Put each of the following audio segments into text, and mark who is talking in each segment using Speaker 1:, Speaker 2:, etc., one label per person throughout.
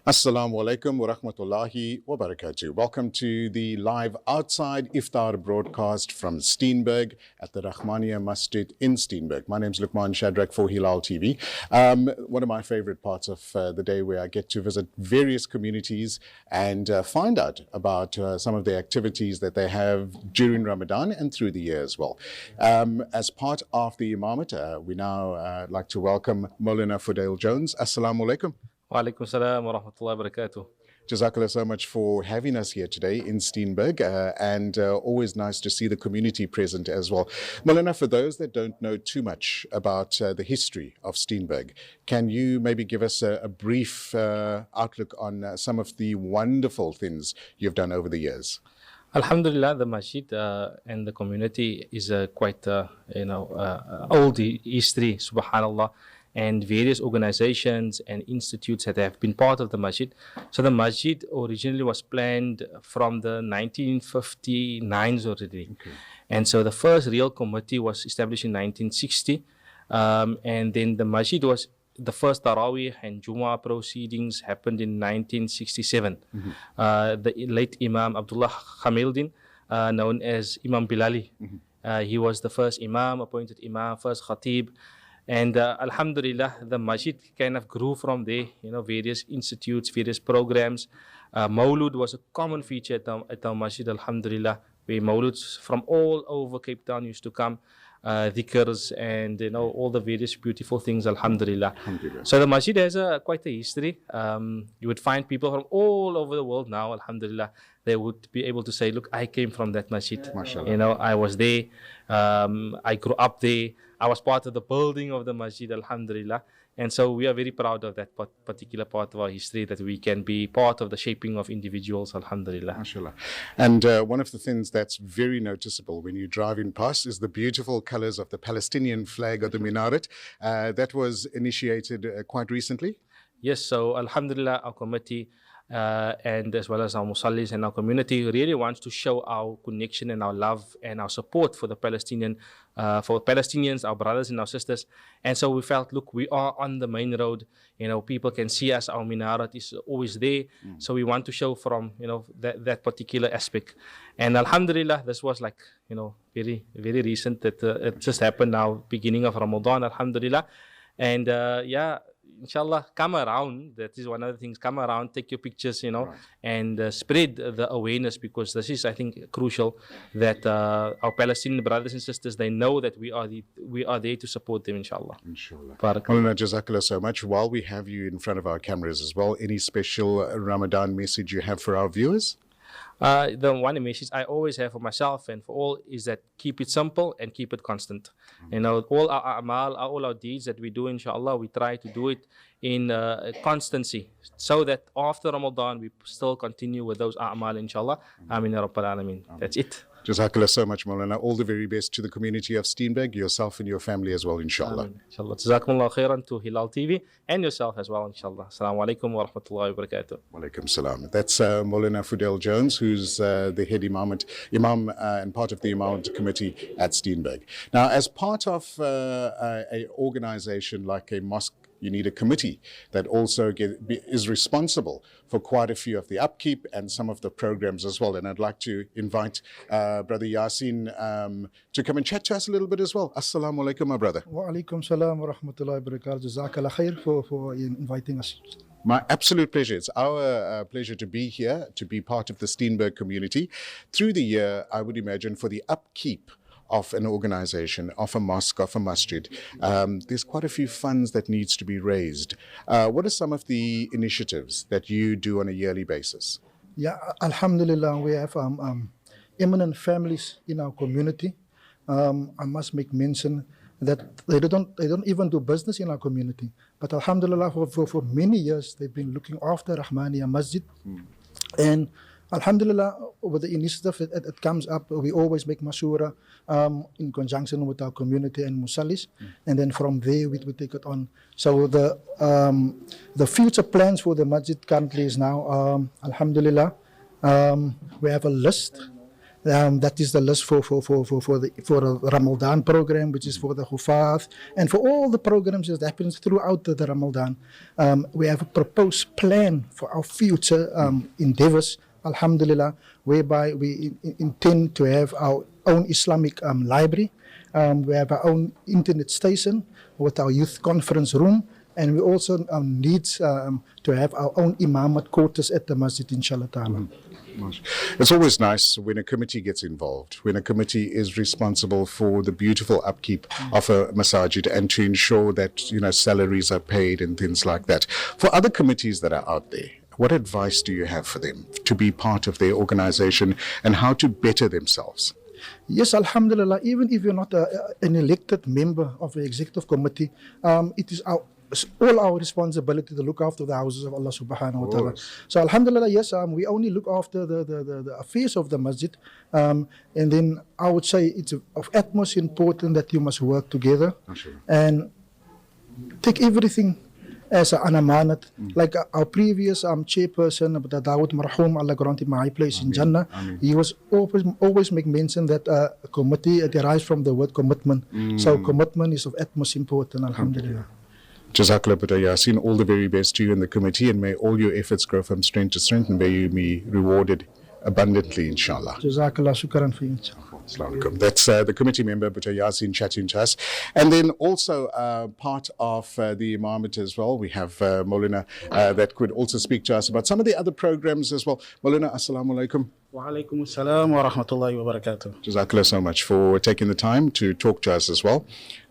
Speaker 1: Assalamu alaikum wa rahmatullahi wa barakatuh. Welcome to the live outside Ifthaar broadcast from Steenberg at the Rahmaaniyah Masjied in Steenberg. My name is Luqmaan, Shadrach for Hilaal TV. One of my favorite parts of the day where I get to visit various communities and find out about some of the activities that they have during Ramadan and through the year as well. As part of the Imamate, we now like to welcome Maulana Fudail Jones. Assalamu alaikum.
Speaker 2: Wa alaikum salam wa rahmatullahi wa barakatuh.
Speaker 1: Jazakallah so much for having us here today in Steenberg, and always nice to see the community present as well. Maulana, for those that don't know too much about the history of Steenberg, can you maybe give us a brief outlook on some of the wonderful things you've done over the years?
Speaker 2: Alhamdulillah, the Masjid and the community is quite old history, subhanallah, and various organizations and institutes that have been part of the Masjid. So the Masjid originally was planned from the 1959s already. Okay. And so the first real committee was established in 1960. And then the Masjid was, the first Taraweeh and Jumu'ah proceedings happened in 1967. Mm-hmm. The late Imam Abdullah Khamildin, known as Imam Bilali, he was the first Imam, appointed Imam, first Khatib. And Alhamdulillah, the Masjid kind of grew from there, various institutes, various programs. Mawlud was a common feature at our Masjid, Alhamdulillah, where Mawluds from all over Cape Town used to come, dhikrs and all the various beautiful things, Alhamdulillah. So the Masjid has quite a history. You would find people from all over the world now, Alhamdulillah. They would be able to say, look, I came from that Masjid. MashaAllah. I was there. I grew up there. I was part of the building of the Masjid, Alhamdulillah. And so we are very proud of that particular part of our history, that we can be part of the shaping of individuals, Alhamdulillah.
Speaker 1: MashaAllah. And one of the things that's very noticeable when you drive in past is the beautiful colors of the Palestinian flag of the minaret. That was initiated quite recently.
Speaker 2: Yes, so Alhamdulillah, our committee and as well as our musallis and our community really wants to show our connection and our love and our support for the Palestinians, our brothers and our sisters. And so we felt, look, we are on the main road. People can see us. Our minaret is always there. So we want to show from that particular aspect. And Alhamdulillah, this was like very very recent. That it just happened now, beginning of Ramadan. Alhamdulillah, and inshallah, come around. That is one of the things. Come around, take your pictures, right, and spread the awareness, because this is, I think, crucial, that our Palestinian brothers and sisters, they know that we are there to support them, inshallah.
Speaker 1: Inshallah. Maulana, Jazakallah so much. While we have you in front of our cameras as well, any special Ramadan message you have for our viewers?
Speaker 2: The one message I always have for myself and for all is that keep it simple and keep it constant. All our a'mal, all our deeds that we do, inshallah, we try to do it in constancy, so that after Ramadan we still continue with those a'mal, inshallah. Ameen ya Rabbal Alameen. That's it.
Speaker 1: Jazakallah so much, Maulana. All the very best to the community of Steenberg, yourself and your family as well, inshallah.
Speaker 2: Inshallah. Jazakumullah khairan to Hilaal TV and yourself as well, inshallah. Assalamu alaikum wa rahmatullahi wa barakatuh.
Speaker 1: Wa alaikum salam. That's Maulana Fudail Jones, who's the head imam and part of the Imamate committee at Steenberg. Now, as part of an organization like a mosque, you need a committee that also is responsible for quite a few of the upkeep and some of the programs as well. And I'd like to invite Brother Yasin to come and chat to us a little bit as well. Assalamu alaikum, my brother.
Speaker 3: Wa alaikum salam wa rahmatullahi wa barakatuh. Jazakallah khair for inviting us.
Speaker 1: My absolute pleasure. It's our pleasure to be here, to be part of the Steenberg community. Through the year, I would imagine, for the upkeep of an organization, of a mosque, of a masjid, there's quite a few funds that needs to be raised. What are some of the initiatives that you do on a yearly basis?
Speaker 3: Yeah, alhamdulillah, we have eminent families in our community. I must make mention that they don't even do business in our community. But alhamdulillah, for many years, they've been looking after Rahmaaniyah Masjid. And alhamdulillah, with the initiative that comes up, we always make mashura in conjunction with our community and musallis, and then from there we take it on. So the future plans for the masjid currently is now, alhamdulillah, we have a list That is the list for the Ramadan program, which is for the Hufath, and for all the programs that happens throughout the Ramadan. We have a proposed plan for our future endeavors, alhamdulillah, whereby we intend to have our own Islamic library. We have our own internet station with our youth conference room, and we also need to have our own imamat quarters at the masjid, inshallah ta'ala.
Speaker 1: It's always nice when a committee gets involved, when a committee is responsible for the beautiful upkeep of a masajid and to ensure that, you know, salaries are paid and things like that. For other committees that are out there, what advice do you have for them to be part of their organization and how to better themselves?
Speaker 3: Yes, alhamdulillah, even if you're not an elected member of the executive committee, it is all our responsibility to look after the houses of Allah subhanahu wa ta'ala. So alhamdulillah, yes, we only look after the affairs of the masjid, and then I would say it's of utmost importance that you must work together and take everything as an amanat. Like our previous chairperson, Dawood Marhoom, Allah grant him a high place in Jannah, he was always make mention that a committee derives from the word commitment. So commitment is of utmost importance, alhamdulillah.
Speaker 1: Jazakallah Buddha Yasin, all the very best to you and the committee, and may all your efforts grow from strength to strength, and may you be rewarded abundantly, inshallah.
Speaker 3: Jazakallah, shukran for you.
Speaker 1: Assalamu alaikum. That's the committee member, Buddha Yasin, chatting to us. And then also part of the imamate as well, we have Maulana that could also speak to us about some of the other programs as well. Maulana, assalamu alaikum.
Speaker 4: Wa alaikum assalam wa rahmatullahi wa barakatuh.
Speaker 1: Jazakallah so much for taking the time to talk to us as well.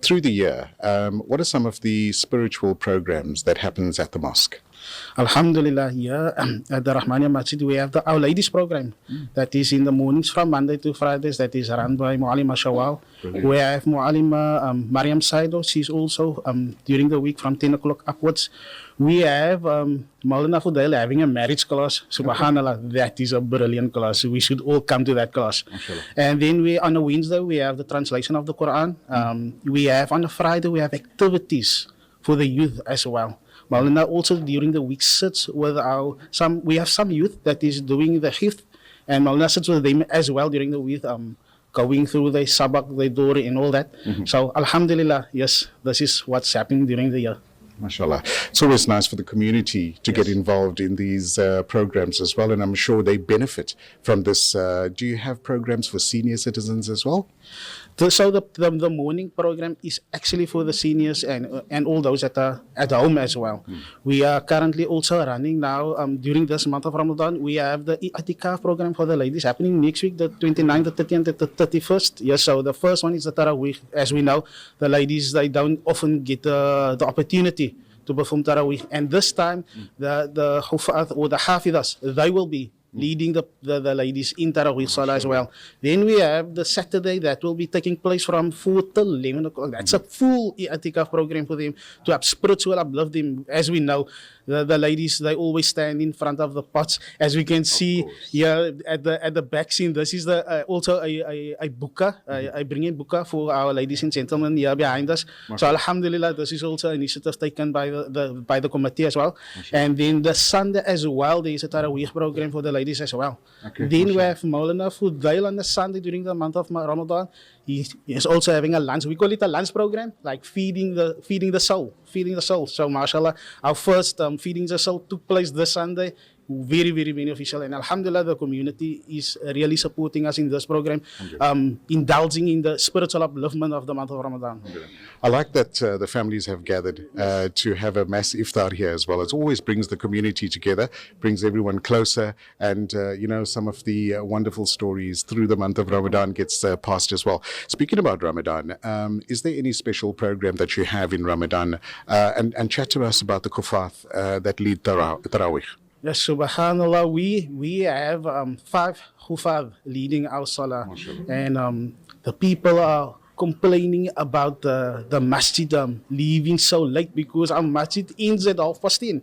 Speaker 1: Through the year, what are some of the spiritual programs that happens at the mosque?
Speaker 4: Alhamdulillah, here at the Rahmaaniyah Masjid, we have our ladies program that is in the mornings from Monday to Fridays, that is run by Mu'alima Shawal. We have Mu'alima Mariam Saido, she's also during the week from 10 o'clock upwards. We have Maulana Fudail having a marriage class. Subhanallah, that is a brilliant class. We should all come to that class. And then on a Wednesday, we have the translation of the Quran. We have on a Friday, we have activities for the youth as well. Maulana also during the week sits with we have some youth that is doing the hifth, and Maulana sits with them as well during the week, going through the sabak, the dori and all that. So alhamdulillah, yes, this is what's happening during the year.
Speaker 1: MashaAllah. It's always nice for the community to get involved in these programs as well, and I'm sure they benefit from this. Do you have programs for senior citizens as well?
Speaker 4: So the morning program is actually for the seniors and all those that are at home as well. We are currently also running now during this month of Ramadan. We have the I'tikaf program for the ladies happening next week, the 29th, the 30th, and the 31st. Yes, so the first one is the Taraweeh. As we know, the ladies, they don't often get the opportunity to perform Taraweeh. And this time, the Hufath or the Hafidas, they will be leading the ladies in Taraweeh Salah as well. Then we have the Saturday that will be taking place from 4 till 11 o'clock. That's a full I'tikaf program for them to have spiritual uplift them. As we know, the ladies, they always stand in front of the pots. As we can see here at the back scene, this is also a buka. I bring in buka for our ladies and gentlemen here behind us. So alhamdulillah, this is also an initiative taken by the committee as well. And then the Sunday as well, there is a Taraweeh program for the ladies as well. Then we have Maulana Fudail on the Sunday during the month of Ramadan. He is also having a lunch. We call it a lunch program, like feeding the soul. So mashallah, our first feeding the soul took place this Sunday. Very, very beneficial, and alhamdulillah, the community is really supporting us in this program, indulging in the spiritual upliftment of the month of Ramadan.
Speaker 1: I like that the families have gathered to have a mass iftar here as well. It always brings the community together, brings everyone closer, and some of the wonderful stories through the month of Ramadan gets passed as well. Speaking about Ramadan, is there any special program that you have in Ramadan? And chat to us about the kufath that lead Taraweeh.
Speaker 4: Yes, subhanallah, we have 5 hufad leading our salah, and the people are complaining about the masjid leaving so late because our masjid ends at 10:30.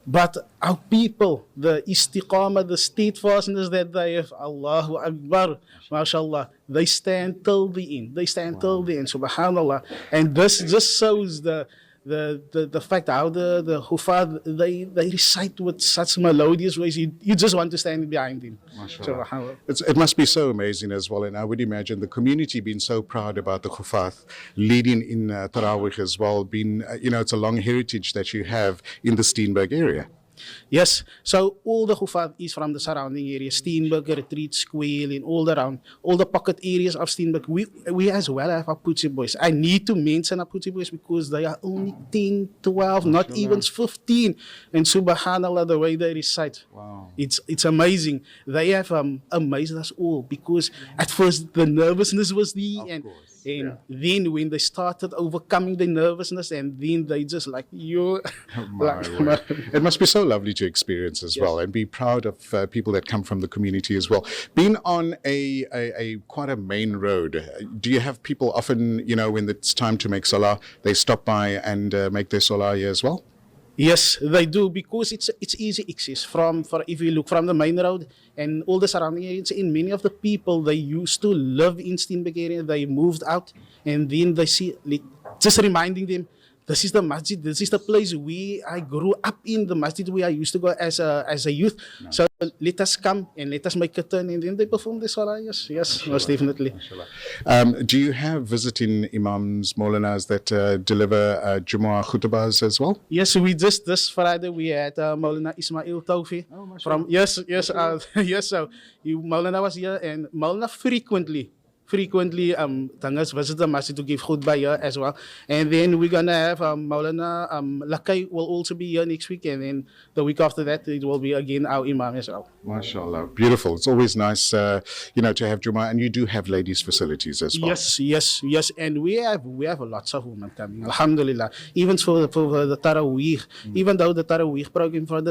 Speaker 4: But our people, the istiqamah, the steadfastness that they have, Allahu Akbar, mashallah, they stand till the end. Subhanallah. And this just shows the fact how the Hufad, they recite with such melodious ways, you just want to stand behind him.
Speaker 1: Mashallah.
Speaker 4: Subhanallah.
Speaker 1: It must be so amazing as well, and I would imagine the community being so proud about the Khufath leading in Taraweeh as well. Being, it's a long heritage that you have in the Steenberg area.
Speaker 4: Yes, so all the Hufad is from the surrounding area, Steenberg, Retreat, Square, and all around, all the pocket areas of Steenberg. We as well have our Putsi boys. I need to mention our Putsi boys because they are only 10, 12, not even 15. And subhanallah, the way they recite.
Speaker 1: Wow.
Speaker 4: It's amazing. They have amazed us all because at first the nervousness was there. And then when they started overcoming the nervousness, and then they just like, you.
Speaker 1: It must be so lovely to experience as well, and be proud of people that come from the community as well. Being on a quite a main road, do you have people often, when it's time to make salah, they stop by and make their salah here as well?
Speaker 4: Yes, they do, because it's easy access if you look from the main road and all the surrounding areas. In many of the people, they used to live in Steenberg area, they moved out, and then they see, just reminding them, this is the masjid, this is the place I grew up in, the masjid where I used to go as a youth. No. So let us come and let us make a turn, and then they perform the salah. Yes, most definitely.
Speaker 1: Do you have visiting imams, Maulanas that deliver Jumu'ah khutbahs as well?
Speaker 4: Yes, this Friday we had Maulana Ismail Tawfi from yes, so Maulana was here, and Maulana frequently Tangas visit the masjid to give khutbah here as well. And then we're going to have Maulana Lakai will also be here next week. And then the week after that, it will be again our imam as well.
Speaker 1: MashaAllah. Beautiful. It's always nice, to have Jummah. And you do have ladies' facilities as well.
Speaker 4: Yes. And we have lots of women coming. Alhamdulillah. Even for the Taraweeh, even though the Taraweeh program for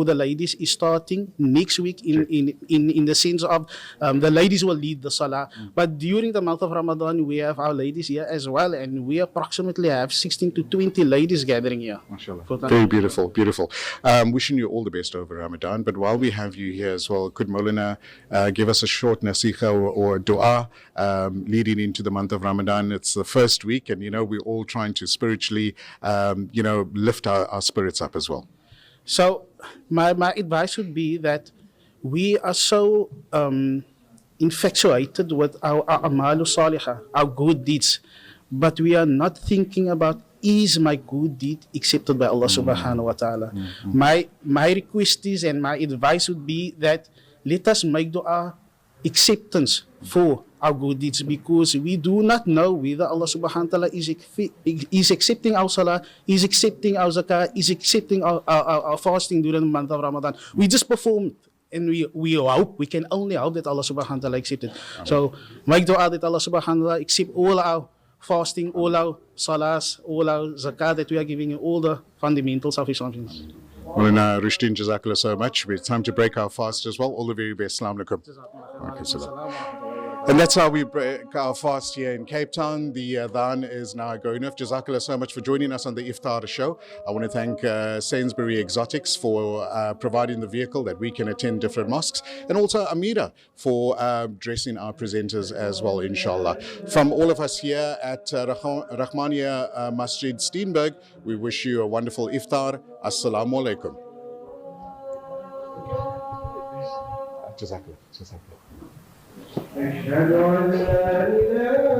Speaker 4: the ladies is starting next week in the sense of the ladies will lead the salah. But during the month of Ramadan, we have our ladies here as well, and we approximately have 16 to 20 ladies gathering here.
Speaker 1: MashaAllah. Very beautiful. Wishing you all the best over Ramadan. But while we have you here as well, could Maulana give us a short nasiha or dua leading into the month of Ramadan? It's the first week, and we're all trying to spiritually, lift our spirits up as well.
Speaker 4: So my advice would be that we are so infatuated with our amalu salihah, our good deeds, but we are not thinking about, is my good deed accepted by Allah subhanahu wa ta'ala? My request is, and my advice would be that let us make dua acceptance for our good deeds, because we do not know whether Allah subhanahu wa ta'ala is accepting our salah, is accepting our zakah, is accepting our fasting during the month of Ramadan. We just performed. And we hope, we can only hope that Allah subhanahu wa ta'ala accept it. So make dua that Allah subhanahu wa ta'ala accept all our fasting, all our salahs, all our zakah that we are giving, all the fundamentals of Islam.
Speaker 1: Maulana Rushdin, Jazakallah so much. It's time to break our fast as well. All the very best. Assalamu alaikum. And that's how we break our fast here in Cape Town. The adhan is now going off. Jazakallah so much for joining us on the Ifthaar show. I want to thank Sainsbury Exotics for providing the vehicle that we can attend different mosques, and also Amira for dressing our presenters as well, inshallah. From all of us here at Rahmaaniyah Masjied Steenberg, we wish you a wonderful Ifthaar. Assalamu alaikum. Jazakallah. أشهد أن لا إله